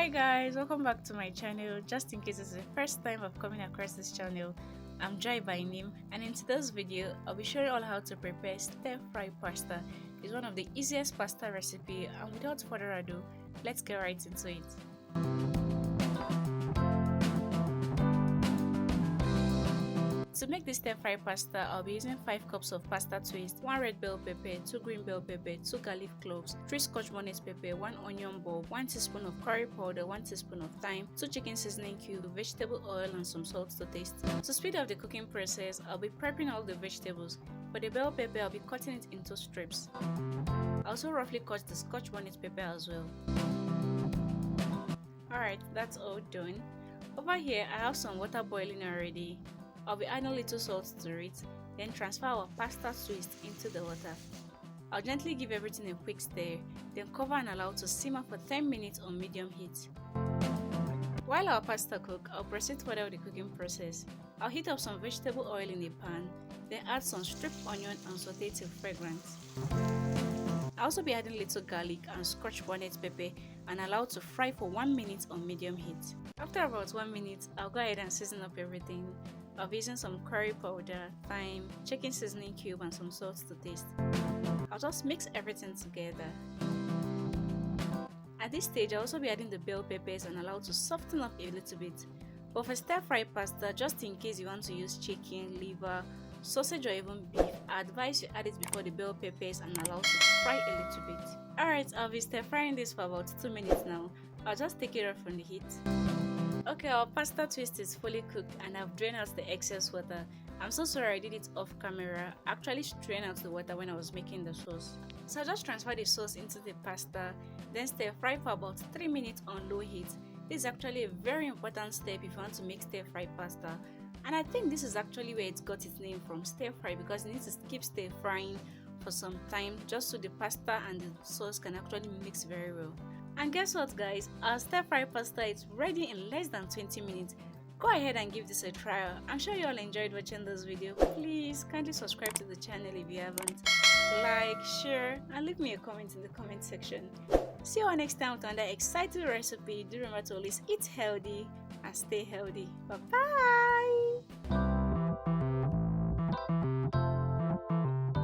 Hi guys, welcome back to my channel. Just in case it's the first time of coming across this channel, I'm Joy by name, and in today's video I'll be showing you all how to prepare stir fry pasta. It's one of the easiest pasta recipe, and without further ado, let's get right into it. To make this stir fry pasta, I'll be using 5 cups of pasta twist, 1 red bell pepper, 2 green bell pepper, 2 garlic cloves, 3 scotch bonnet pepper, 1 onion bulb, 1 teaspoon of curry powder, 1 teaspoon of thyme, 2 chicken seasoning cubes, vegetable oil and some salt to taste. To speed up the cooking process, I'll be prepping all the vegetables. For the bell pepper, I'll be cutting it into strips. I also roughly cut the scotch bonnet pepper as well. Alright, that's all done. Over here, I have some water boiling already. I'll be adding a little salt to it, then transfer our pasta twist into the water. I'll gently give everything a quick stir, then cover and allow to simmer for 10 minutes on medium heat. While our pasta cooks, I'll proceed further with the cooking process. I'll heat up some vegetable oil in a pan, then add some stripped onion and saute till fragrant. I'll also be adding little garlic and scotch bonnet pepper and allow to fry for 1 minute on medium heat. After about 1 minute, I'll go ahead and season up everything. I'll be using some curry powder, thyme, chicken seasoning cube and some salt to taste. I'll just mix everything together. At this stage, I'll also be adding the bell peppers and allow to soften up a little bit. But for stir fry pasta, just in case you want to use chicken, liver, sausage or even beef, I advise you add it before the bell peppers and allow to fry a little bit. Alright, I'll be stir frying this for about 2 minutes now. I'll just take it off from the heat. Okay, our pasta twist is fully cooked and I've drained out the excess water. I'm so sorry I did it off camera. I actually strained out the water when I was making the sauce. So I just transfer the sauce into the pasta, then stir fry for about 3 minutes on low heat. This is actually a very important step if you want to make stir fry pasta. And I think this is actually where it got its name from, stir fry, because it needs to keep stir frying for some time just so the pasta and the sauce can actually mix very well. And guess what guys, our stir fry pasta is ready in less than 20 minutes. Go ahead and give this a try. I'm sure you all enjoyed watching this video. Please kindly subscribe to the channel if you haven't. Like, share and leave me a comment in the comment section. See you all next time with another exciting recipe. Do remember to always eat healthy and stay healthy. Bye bye.